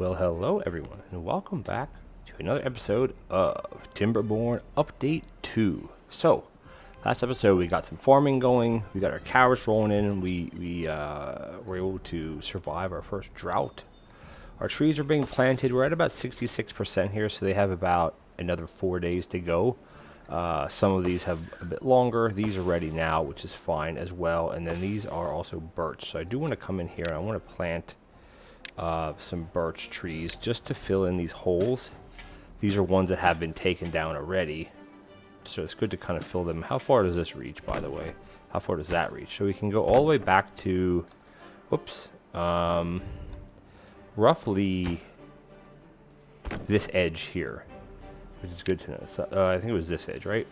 Well, hello everyone, and welcome back to another episode of Timberborn Update 2. So, last episode we got some farming going, we got our cows rolling in, and we were able to survive our first drought. Our trees are being planted, we're at about 66% here, so they have about another 4 days to go. Some of these have a bit longer, these are ready now, which is fine as well, and then these are also birch. So I do want to come in here and I want to plant some birch trees just to fill in these holes. These are ones that have been taken down already, so it's good to kind of fill them. How far does this reach, by the way? How far does that reach? So we can go all the way back to, whoops, roughly this edge here, which is good to know. So, I think it was this edge, right?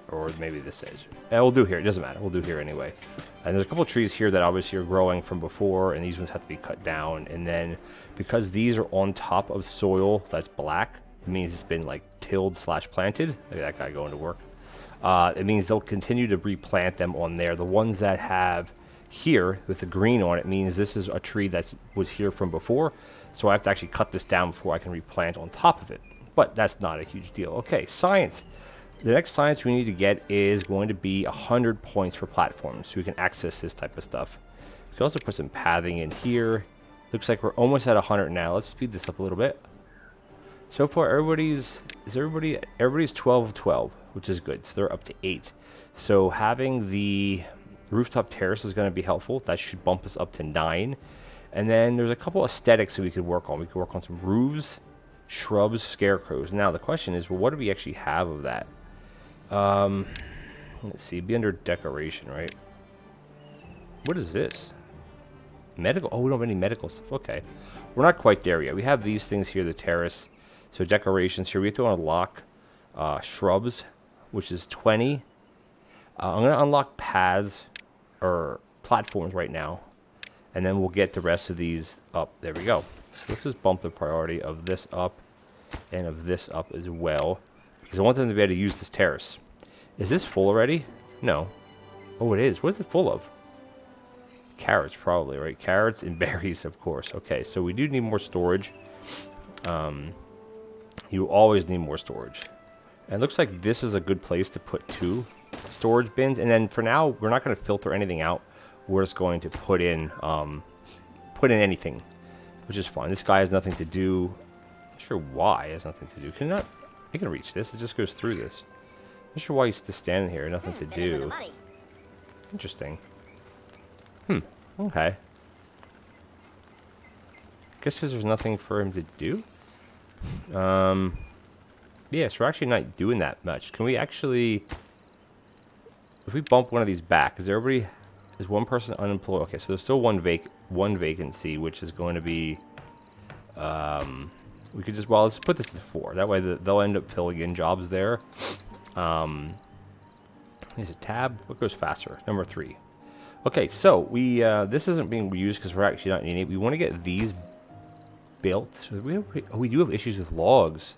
Or maybe this edge. We'll do here. It doesn't matter. We'll do here anyway. And there's a couple of trees here that obviously are growing from before, and these ones have to be cut down. And then because these are on top of soil that's black, it means it's been like tilled / planted. Look at that guy going to work. It means they'll continue to replant them on there. The ones that have here with the green on it means this is a tree that was here from before. So I have to actually cut this down before I can replant on top of it. But that's not a huge deal. Okay, science. The next science we need to get is going to be 100 points for platforms, so we can access this type of stuff. We can also put some pathing in here. Looks like we're almost at 100 now. Let's speed this up a little bit. So far, everybody's 12 of 12, which is good. So they're up to 8. So having the rooftop terrace is going to be helpful. That should bump us up to 9. And then there's a couple aesthetics that we could work on. We could work on some roofs, shrubs, scarecrows. Now the question is, well, what do we actually have of that? Let's see, be under decoration, right? What is this? Medical? Oh, we don't have any medical stuff. Okay. We're not quite there yet. We have these things here, the terrace. So decorations here. We have to unlock shrubs, which is 20. I'm going to unlock paths or platforms right now. And then we'll get the rest of these up. There we go. So let's just bump the priority of this up and of this up as well, because I want them to be able to use this terrace. Is this full already? No. Oh, it is. What is it full of? Carrots, probably, right? Carrots and berries, of course. Okay, so we do need more storage. You always need more storage. And it looks like this is a good place to put 2 storage bins. And then for now, we're not going to filter anything out. We're just going to put in anything, which is fine. This guy has nothing to do. I'm not sure why it has nothing to do. I can reach this. It just goes through this. I'm not sure why he's just standing here. Nothing to do. Interesting. Okay. Guess because there's nothing for him to do. Yeah, so we're actually not doing that much. Can we actually, if we bump one of these back, is one person unemployed? Okay, so there's still one vacancy, which is going to be, we could just, well, let's put this to 4. That way they'll end up filling in jobs there. Is it tab? What goes faster? Number 3. Okay, so we, this isn't being used because we're actually not needing it. We want to get these built. So we do have issues with logs.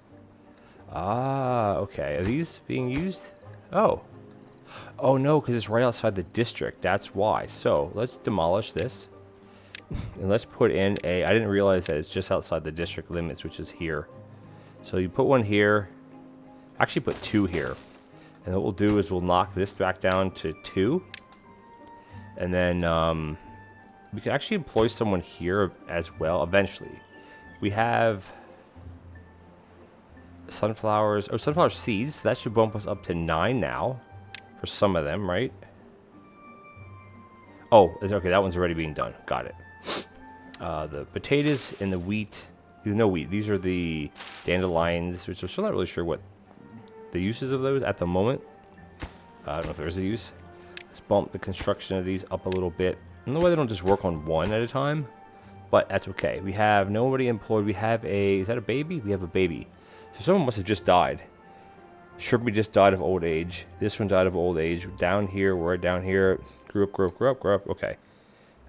Ah, okay. Are these being used? Oh. Oh, no, because it's right outside the district. That's why. So let's demolish this. And let's put in I didn't realize that it's just outside the district limits, which is here. So you put one here. Actually put 2 here. And what we'll do is we'll knock this back down to 2. And then we can actually employ someone here as well eventually. We have sunflowers. Oh, sunflower seeds. That should bump us up to 9 now. For some of them, right? Oh, okay, that one's already being done. Got it. The potatoes and the wheat. No wheat. These are the dandelions, which I'm still not really sure what the uses of those at the moment. I don't know if there's a use. Let's bump the construction of these up a little bit. I don't know why they don't just work on one at a time, but that's okay. We have nobody employed. We have is that a baby? We have a baby. So someone must have just died. Sherby just died of old age. This one died of old age. Down here, we're down here. Grew up. Okay.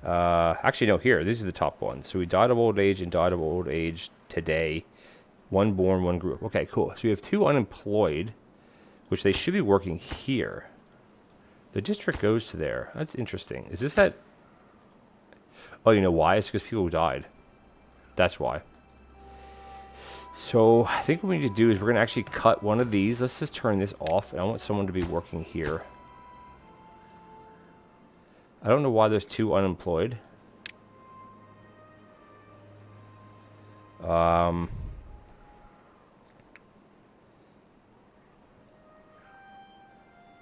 Actually, no, here. These are the top ones. So we died of old age and died of old age today. One born, one grew up. Okay, cool. So we have 2 unemployed, which they should be working here. The district goes to there. That's interesting. Is this that? Oh, you know why? It's because people died. That's why. So I think what we need to do is we're going to actually cut one of these. Let's just turn this off. And I want someone to be working here. I don't know why there's 2 unemployed.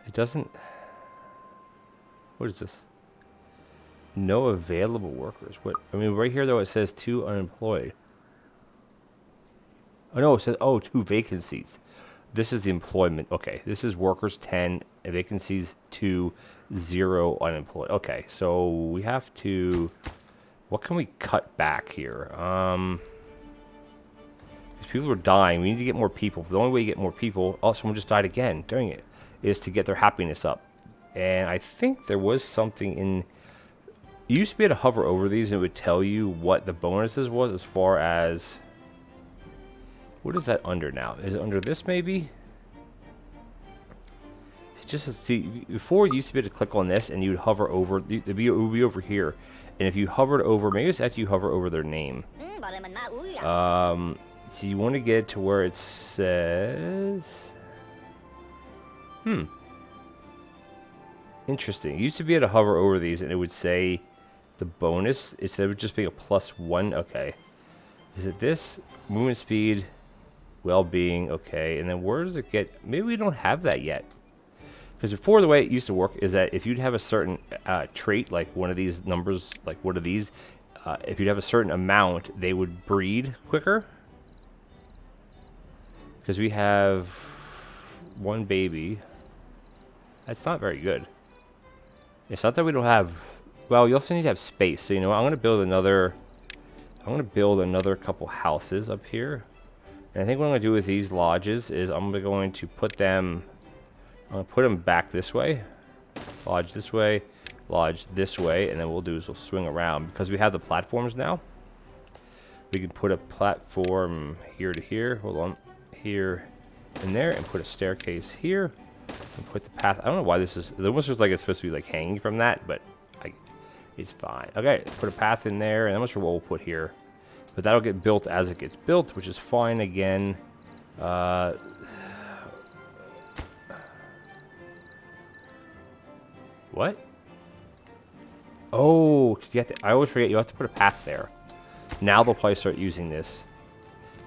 It doesn't... What is this? No available workers. What? I mean, right here, though, it says 2 unemployed. Oh, no, it says, 2 vacancies. This is the employment. Okay, this is workers 10, and vacancies 2, 0 unemployed. Okay, so we have to... What can we cut back here? Because people are dying. We need to get more people. The only way you get more people... Oh, someone just died again. Dang it. Is to get their happiness up. And I think there was something in... You used to be able to hover over these and it would tell you what the bonuses was as far as... What is that under now? Is it under this maybe? Just to see, before you used to be able to click on this and you'd hover over, it would be over here. And if you hovered over, maybe it's actually you hover over their name. So you want to get to where it says... Interesting. You used to be able to hover over these and it would say the bonus, instead of just being a +1. Okay. Is it this? Movement speed, well-being, okay. And then where does it get? Maybe we don't have that yet. Because before, the way it used to work is that if you'd have a certain trait, like one of these numbers, like one of these, if you'd have a certain amount, they would breed quicker. Because we have 1 baby. That's not very good. It's not that we don't have... Well, you also need to have space. So, you know, I'm going to build another... I'm going to build another couple houses up here. And I think what I'm going to do with these lodges is I'm going to put them... I'm going to put them back this way. Lodge this way. Lodge this way. And then what we'll do is we'll swing around. Because we have the platforms now. We can put a platform here to here. Hold on. Here and there. And put a staircase here. And put the path. I don't know why this is. It almost looks like it's supposed to be like hanging from that. But it's fine. Okay. Put a path in there. And I'm not sure what we'll put here. But that'll get built as it gets built. Which is fine again. What? Oh, 'cause you have to, I always forget you have to put a path there. Now they'll probably start using this.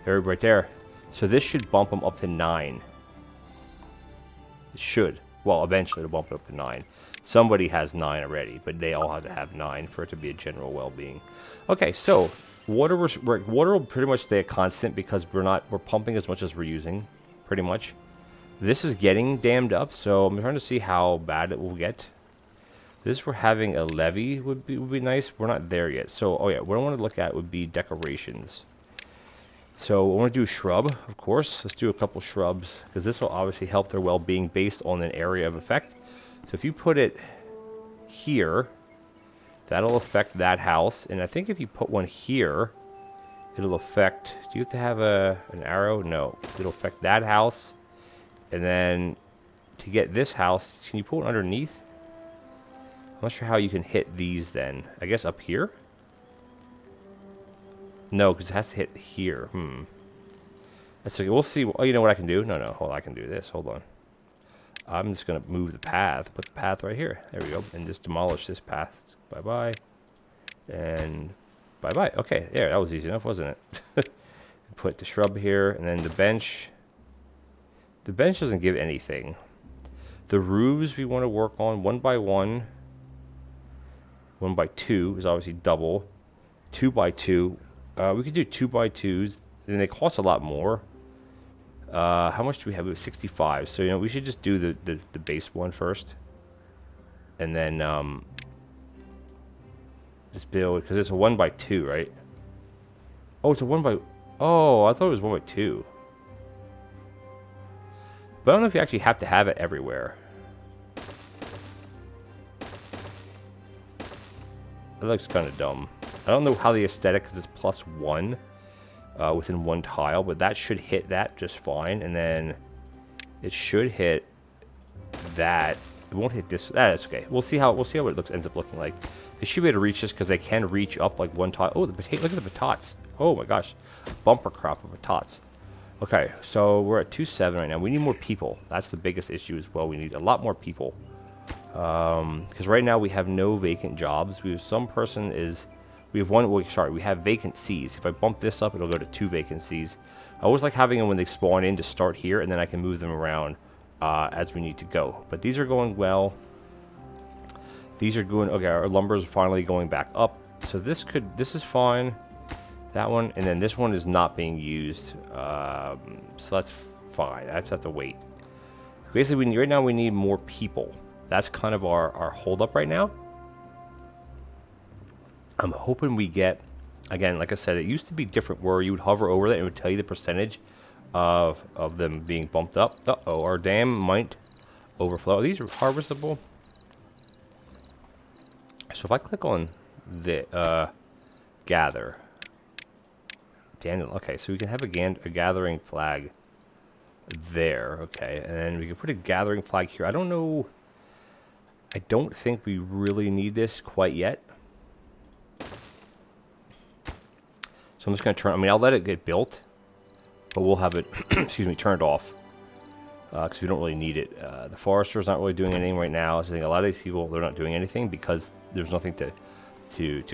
There, right there. So this should bump them up to 9. It should. Well, eventually it'll bump it up to 9. Somebody has 9 already, but they all have to have 9 for it to be a general well-being. Okay, so water will pretty much stay a constant because we're pumping as much as we're using, pretty much. This is getting dammed up, so I'm trying to see how bad it will get. This we're having a levee would be nice. We're not there yet. So, oh yeah, what I want to look at would be decorations. So I want to do shrub, of course. Let's do a couple shrubs because this will obviously help their well-being based on an area of effect. So if you put it here, that'll affect that house. And I think if you put one here, it'll affect... Do you have to have an arrow? No. It'll affect that house. And then to get this house, can you put one underneath? I'm not sure how you can hit these then. I guess up here? No, because it has to hit here. That's okay. We'll see. Oh, you know what I can do? No. Hold on. I can do this. Hold on. I'm just going to move the path. Put the path right here. There we go. And just demolish this path. Bye-bye. And bye-bye. Okay. There. That was easy enough, wasn't it? Put the shrub here. And then the bench. The bench doesn't give anything. The roofs we want to work on 1 by 1. 1 by 2 is obviously double. 2 by 2. We could do 2 by 2s. And they cost a lot more. How much do we have? We have 65. So, you know, we should just do the base one first. And then just build. Because it's a 1 by 2, right? Oh, it's a 1 by... Oh, I thought it was 1 by 2. But I don't know if you actually have to have it everywhere. That looks kind of dumb. I don't know how the aesthetic, because it's +1 within 1 tile, but that should hit that just fine. And then it should hit that. It won't hit this. That's okay. We'll see how it ends up looking like. They should be able to reach this because they can reach up like 1 tile. Oh, the potato! Look at the potatoes. Oh my gosh. Bumper crop of tots. Okay, so we're at 2-7 right now. We need more people. That's the biggest issue as well. We need a lot more people. Because right now we have no vacant jobs. We have some person is... We have one... Well, sorry, we have vacancies. If I bump this up, it'll go to 2 vacancies. I always like having them when they spawn in to start here, and then I can move them around as we need to go. But these are going well. These are going... Okay, our lumber is finally going back up. So this could... This is fine. That one, and then this one is not being used, so that's fine. I just have to wait. Basically, right now we need more people. That's kind of our holdup right now. I'm hoping we get, again, like I said, it used to be different where you would hover over that and it would tell you the percentage of them being bumped up. Uh-oh, our dam might overflow. Are these harvestable? So if I click on the gather... Daniel, okay, so we can have a gathering flag there, okay, and then we can put a gathering flag here. I don't know, I don't think we really need this quite yet. So I'm just going to turn, I mean, I'll let it get built, but we'll have it, excuse me, turned off, because we don't really need it. The forester's not really doing anything right now, so I think a lot of these people, they're not doing anything because there's nothing to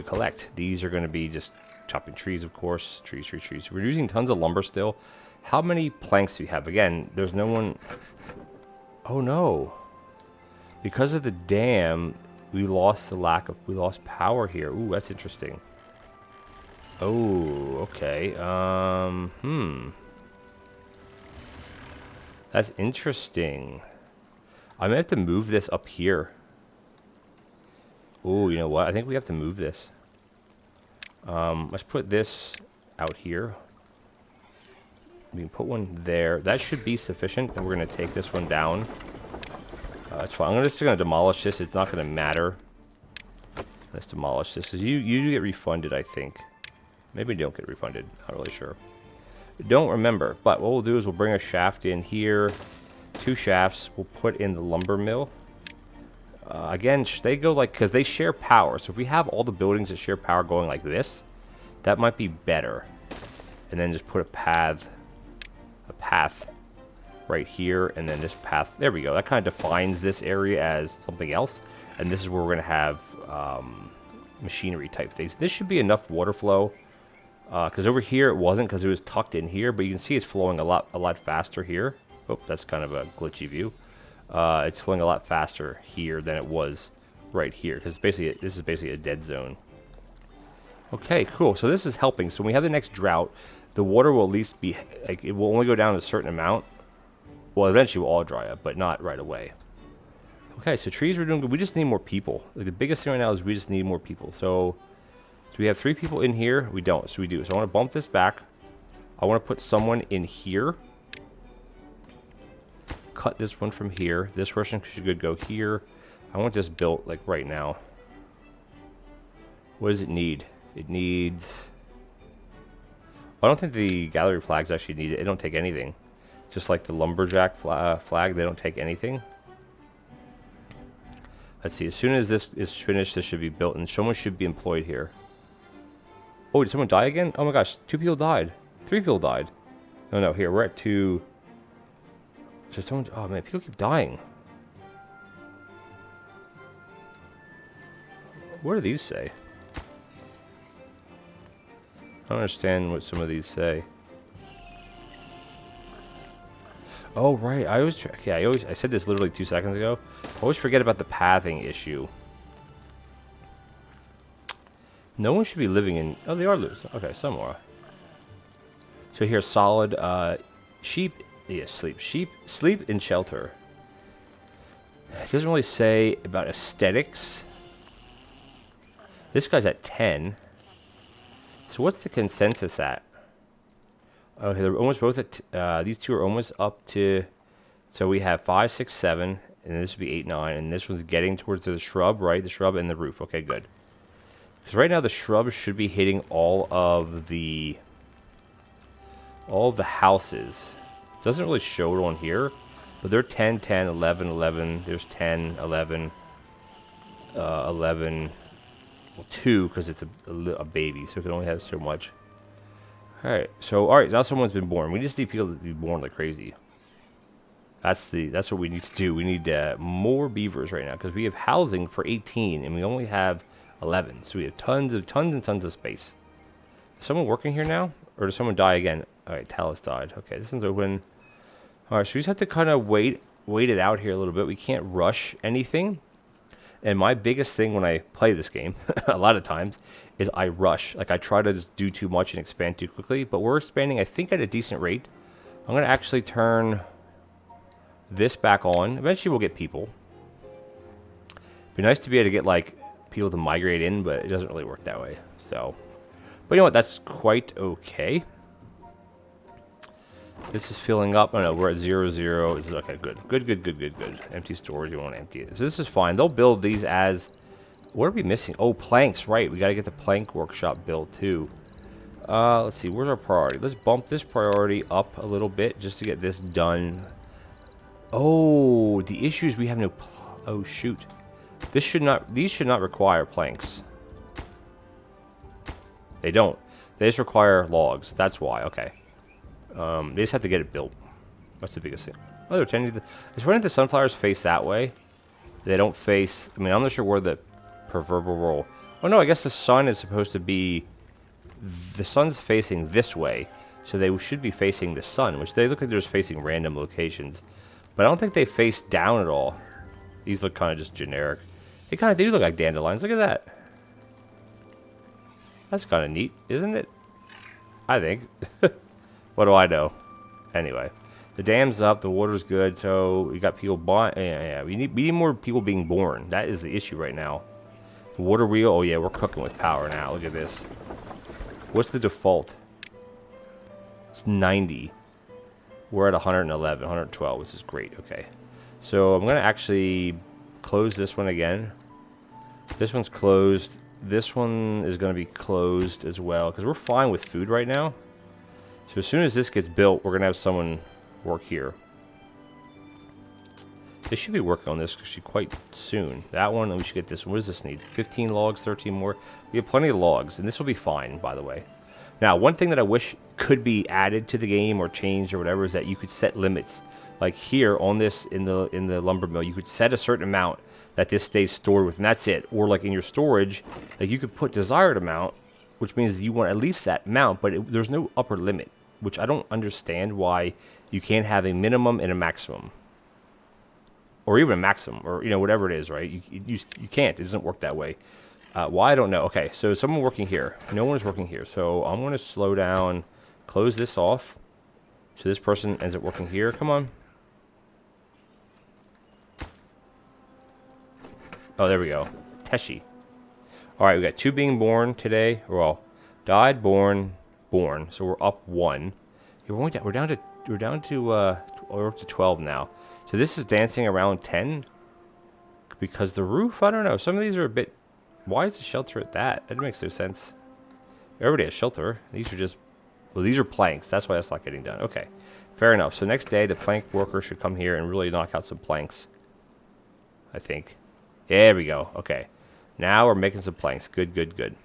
collect. These are going to be just chopping trees, of course. Trees. We're using tons of lumber still. How many planks do we have? Again, there's no one... Oh, no. Because of the dam, we lost we lost power here. Ooh, that's interesting. Oh, okay. That's interesting. I may have to move this up here. Ooh, you know what? I think we have to move this. Let's put this out here. We can put one there. That should be sufficient, and we're going to take this one down. That's fine. I'm just going to demolish this. It's not going to matter. Let's demolish this. You do get refunded, I think. Maybe you don't get refunded. Not really sure. Don't remember. But what we'll do is we'll bring a shaft in here. 2 shafts. We'll put in the lumber mill. Again, they go like, because they share power. So if we have all the buildings that share power going like this, that might be better. And then just put a path right here, and then this path. There we go. That kind of defines this area as something else. And this is where we're going to have machinery type things. This should be enough water flow. Because over here it wasn't, because it was tucked in here. But you can see it's flowing a lot faster here. Oh, that's kind of a glitchy view. It's flowing a lot faster here than it was right here, because this is basically a dead zone. Okay, cool. So this is helping. So when we have the next drought, the water will at least be, like, it will only go down a certain amount. Well, eventually we'll all dry up, but not right away. Okay, so trees are doing good. We just need more people. Like, the biggest thing right now is we just need more people. So do we have 3 people in here? We don't. So we do. So I want to bump this back. I want to put someone in here. Cut this one from here. This person should go here. I want this built like right now. What does it need? It needs... I don't think the gallery flags actually need it. They don't take anything. Just like the lumberjack flag, they don't take anything. Let's see. As soon as this is finished, this should be built, and someone should be employed here. Oh, did someone die again? Oh my gosh, 2 people died. 3 people died. No, here, we're at 2... Just don't. Oh man, people keep dying. What do these say? I don't understand what some of these say. Oh right, I said this literally 2 seconds ago. I always forget about the pathing issue. No one should be living in. Oh, they are loose. Okay, some are. So here's solid sheep. Yeah, sleep in shelter. It doesn't really say about aesthetics. This guy's at 10. So what's the consensus at? Okay, they're almost both at, these two are almost up to, so we have 5, 6, 7, and this would be 8, 9, and this one's getting towards the shrub, right? The shrub and the roof. Okay, good. Because right now the shrub should be hitting all of the houses. Doesn't really show it on here, but they're 10, 10, 11, 11. There's 10, 11, 11. Well, 2 because it's a baby, so it can only have so much. Okay, so all right, now someone's been born. We just need people to be born like crazy. That's what we need to do. We need more beavers right now because we have housing for 18 and we only have 11. So we have tons and tons of space. Is someone working here now, or does someone die again? All right, Talus died. Okay, this one's open. All right, so we just have to kind of wait it out here a little bit. We can't rush anything. And my biggest thing when I play this game, a lot of times, is I rush. Like, I try to just do too much and expand too quickly. But we're expanding, I think, at a decent rate. I'm going to actually turn this back on. Eventually, we'll get people. Be nice to be able to get, like, people to migrate in, but it doesn't really work that way. So, but you know what? That's quite okay. This is filling up. Oh no, we're at 0, 0. This is okay. Good. Empty storage. You want to empty it. So this is fine. They'll build these as. What are we missing? Oh, planks. Right. We got to get the plank workshop built too. Let's see. Where's our priority? Let's bump this priority up a little bit just to get this done. Oh, the issue is we have no. Oh shoot. These should not require planks. They don't. They just require logs. That's why. Okay. They just have to get it built. That's the biggest thing. Oh, they're tending to... It's running the sunflowers face that way. They don't face... I mean, I'm not sure where the proverbial... Oh, no, I guess the sun is supposed to be... The sun's facing this way. So they should be facing the sun, which they look like they're just facing random locations. But I don't think they face down at all. These look kind of just generic. They kind of do look like dandelions. Look at that. That's kind of neat, isn't it? I think. What do I know? Anyway, the dam's up. The water's good. So we got people born. Yeah. We need more people being born. That is the issue right now. The water wheel. Oh yeah, we're cooking with power now. Look at this. What's the default? It's 90. We're at 111, 112, which is great. Okay. So I'm gonna actually close this one again. This one's closed. This one is gonna be closed as well because we're fine with food right now. So as soon as this gets built, we're going to have someone work here. They should be working on this actually quite soon. That one, and we should get this one. What does this need? 15 logs, 13 more. We have plenty of logs, and this will be fine, by the way. Now, one thing that I wish could be added to the game or changed or whatever is that you could set limits. Like here on this, in the lumber mill, you could set a certain amount that this stays stored with, and that's it. Or like in your storage, like you could put desired amount, which means you want at least that amount, but there's no upper limit. Which I don't understand why you can't have a minimum and a maximum. Or even a maximum, or, you know, whatever it is, right? You can't. It doesn't work that way. Why, I don't know. Okay, so someone working here. No one is working here. So I'm going to slow down, close this off. So this person ends up working here. Come on. Oh, there we go. Teshi. All right, we got 2 being born today. Well, died, born. So we're up 1. We're down to 12 now. So this is dancing around 10 because the roof, I don't know, some of these are a bit. Why is the shelter at that? That makes no sense. Everybody has shelter. These are just, well, these are planks. That's why that's not getting done. Okay, fair enough. So next day the plank worker should come here and really knock out some planks, I think. There we go. Okay, now we're making some planks. Good.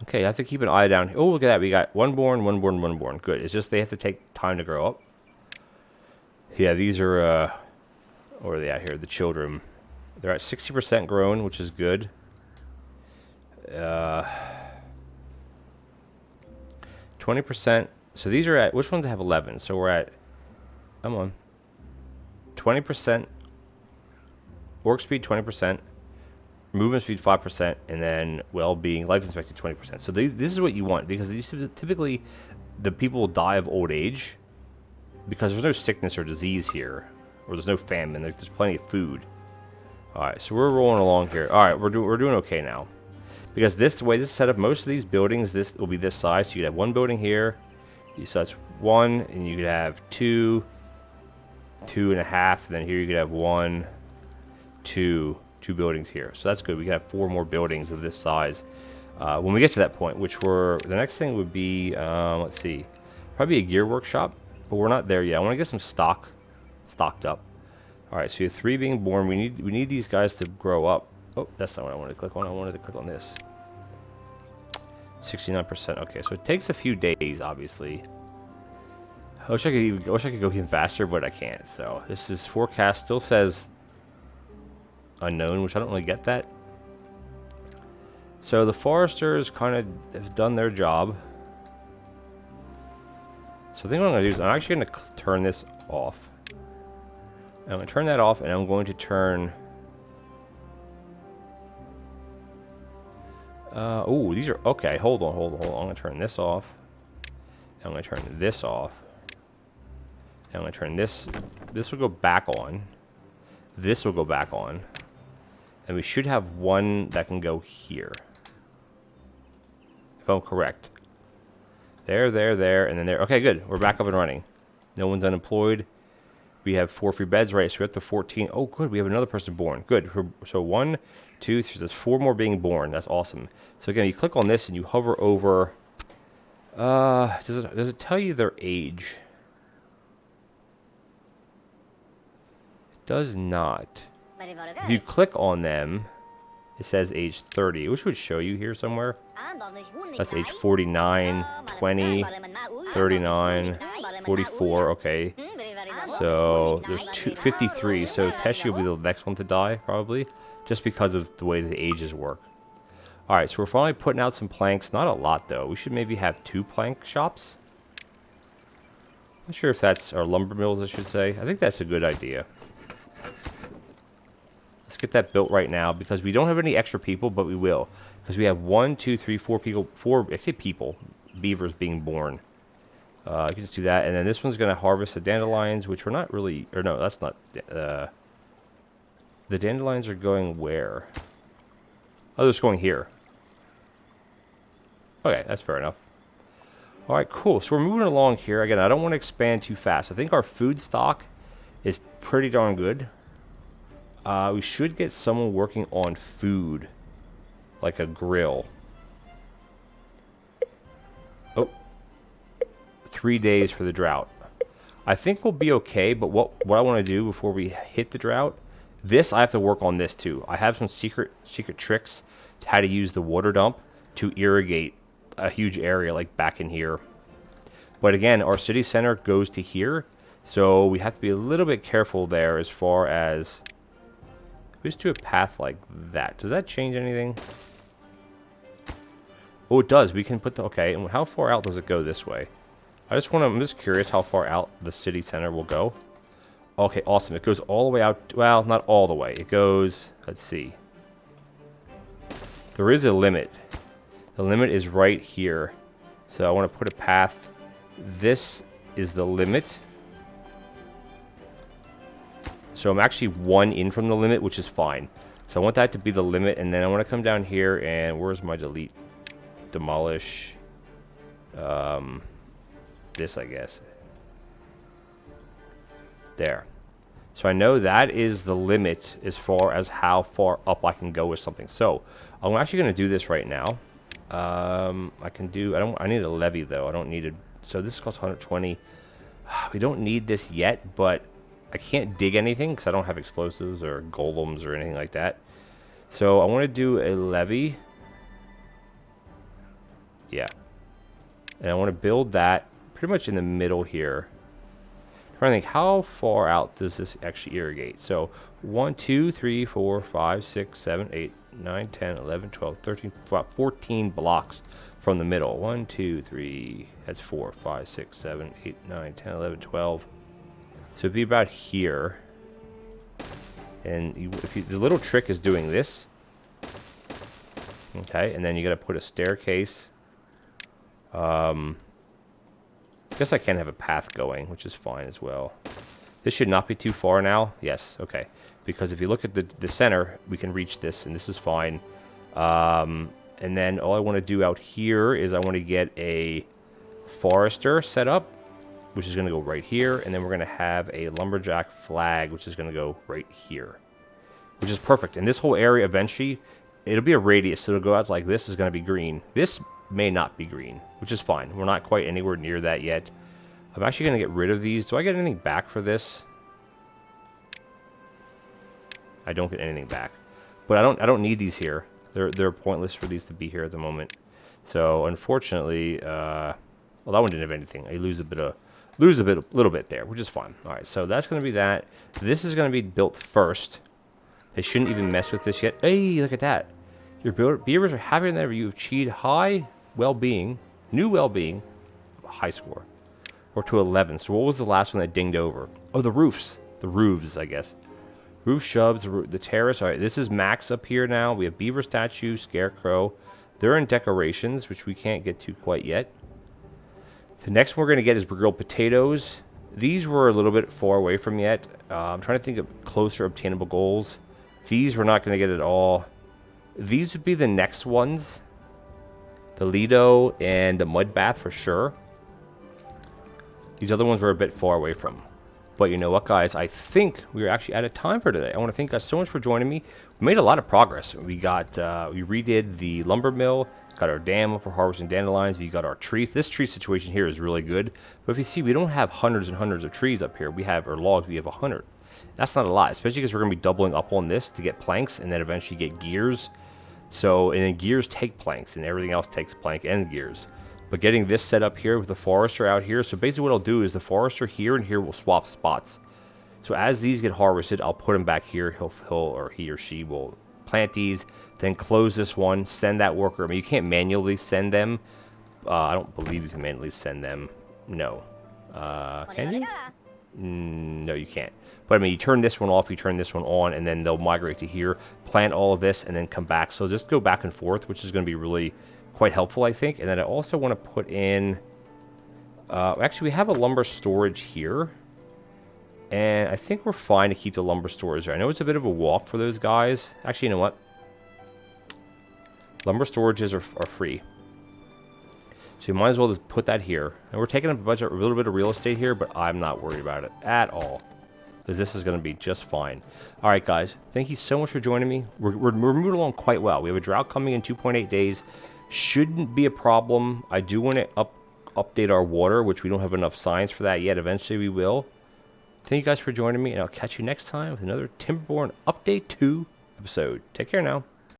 Okay, I have to keep an eye down. Oh, look at that. We got 1 born. Good. It's just they have to take time to grow up. Yeah, these are, where are they at here? The children. They're at 60% grown, which is good. 20%. So these are at, which ones have 11? So we're at, come on. 20%. Work speed, 20%. Movement speed 5%, and then well-being, life expectancy 20%. So this is what you want because these typically the people will die of old age because there's no sickness or disease here, or there's no famine. There's plenty of food. All right, so we're rolling along here. All right, we're doing okay now because the way this is set up, most of these buildings this will be this size. So you could have 1 building here, so that's 1, and you could have 2, 2.5, and then here you could have 1, 2 buildings here. So that's good. We can have 4 more buildings of this size when we get to that point, which the next thing would be, let's see, probably a gear workshop, but we're not there yet. I want to get some stocked up. All right, so you have 3 being born. We need these guys to grow up. Oh, that's not what I wanted to click on. I wanted to click on this. 69%. Okay, so it takes a few days, obviously. I wish I could go even faster, but I can't. So this is forecast. Still says unknown, which I don't really get that. So the foresters kind of have done their job. So I think what I'm going to do is I'm actually going to turn this off. I'm going to turn that off, and I'm going to turn... oh, these are... Okay, hold on. I'm going to turn this off. I'm going to turn this off. I'm going to turn this... This will go back on. This will go back on. And we should have one that can go here. If I'm correct. There, and then there. Okay, good. We're back up and running. No one's unemployed. We have 4 free beds, right? So we're up to 14. Oh, good. We have another person born. Good. So 1, 2, 3. There's 4 more being born. That's awesome. So again, you click on this and you hover over. Does it tell you their age? It does not. If you click on them, it says age 30, which would show you here somewhere. That's age 49, 20, 39, 44. Okay. So there's 53. So Teshi will be the next one to die, probably, just because of the way the ages work. All right, so we're finally putting out some planks. Not a lot, though. We should maybe have 2 plank shops. Not sure if that's our lumber mills, I should say. I think that's a good idea. Let's get that built right now because we don't have any extra people, but we will. Because we have 1, 2, 3, 4 people. 4, I say people. Beavers being born. I can just do that. And then this one's going to harvest the dandelions, which we're not really... Or no, that's not... the dandelions are going where? Oh, they're just going here. Okay, that's fair enough. All right, cool. So we're moving along here. Again, I don't want to expand too fast. I think our food stock is pretty darn good. We should get someone working on food, like a grill. Oh, 3 days for the drought. I think we'll be okay, but what I want to do before we hit the drought, this I have to work on this too. I have some secret tricks to how to use the water dump to irrigate a huge area like back in here. But again, our city center goes to here, so we have to be a little bit careful there as far as... We just do a path like that. Does that change anything? Oh, it does. We can put the... Okay, and how far out does it go this way? I'm just curious how far out the city center will go. Okay, awesome. It goes all the way out... Well, not all the way. It goes... Let's see. There is a limit. The limit is right here. So I want to put a path. This is the limit. So I'm actually 1 in from the limit, which is fine. So I want that to be the limit, and then I want to come down here, and where's my delete? Demolish. This, I guess. There. So I know that is the limit as far as how far up I can go with something. So I'm actually going to do this right now. I can do... I need a levee, though. I don't need it. So this costs 120. We don't need this yet, but... I can't dig anything because I don't have explosives or golems or anything like that. So I want to do a levee. Yeah. And I want to build that pretty much in the middle here. I'm trying to think, how far out does this actually irrigate? So 1, 2, 3, 4, 5, 6, 7, 8, 9, 10, 11, 12, 13, 14 blocks from the middle. 1, 2, 3, that's 4, 5, 6, 7, 8, 9, 10, 11, 12. So it'd be about here. And the little trick is doing this. Okay, and then you got to put a staircase. I guess I can have a path going, which is fine as well. This should not be too far now. Yes, okay. Because if you look at the center, we can reach this, and this is fine. And then all I want to do out here is I want to get a forester set up, which is going to go right here, and then we're going to have a lumberjack flag, which is going to go right here, which is perfect. And this whole area eventually, it'll be a radius, so it'll go out like this is going to be green. This may not be green, which is fine. We're not quite anywhere near that yet. I'm actually going to get rid of these. Do I get anything back for this? I don't get anything back, but I don't need these here. They're pointless for these to be here at the moment. So unfortunately, well, that one didn't have anything. I lose a little bit there, which is fine. All right, so that's going to be that. This is going to be built first. They shouldn't even mess with this yet. Hey, look at that. Your beavers are happier than ever. You've achieved high well-being, new well-being, high score. Or to 11. So what was the last one that dinged over? Oh, the roofs. The roofs, I guess. Roof shubs, the terrace. All right, this is max up here now. We have beaver statue, scarecrow. They're in decorations, which we can't get to quite yet. The next one we're going to get is grilled potatoes. These were a little bit far away from yet. I'm trying to think of closer obtainable goals. These we're not going to get at all. These would be the next ones. The Lido and the mud bath for sure. These other ones were a bit far away from. But you know what, guys? I think we are actually out of time for today. I want to thank you guys so much for joining me. We made a lot of progress. We got, we redid the lumber mill, got our dam for harvesting dandelions. We got our trees. This tree situation here is really good. But if you see, we don't have hundreds and hundreds of trees up here. We have, or logs, we have 100. That's not a lot, especially because we're going to be doubling up on this to get planks and then eventually get gears. So, and then gears take planks and everything else takes plank and gears. But getting this set up here with the forester out here. So basically what I'll do is the forester here and here will swap spots. So as these get harvested, I'll put him back here. He'll or he or she will plant these, then close this one, send that worker. I mean, you can't manually send them. I don't believe you can manually send them. No. Can you? No, you can't. But I mean, you turn this one off, you turn this one on, and then they'll migrate to here, plant all of this, and then come back. So just go back and forth, which is going to be really quite helpful, I think. And then I also want to put in... actually, we have a lumber storage here. And I think we're fine to keep the lumber storage there. I know it's a bit of a walk for those guys. Actually, you know what? Lumber storages are free. So you might as well just put that here. And we're taking up a little bit of real estate here, but I'm not worried about it at all. Because this is going to be just fine. All right, guys. Thank you so much for joining me. We're moving along quite well. We have a drought coming in 2.8 days. Shouldn't be a problem. I do want to update our water, which we don't have enough science for that yet. Eventually we will. Thank you guys for joining me, and I'll catch you next time with another Timberborn Update 2 episode. Take care now.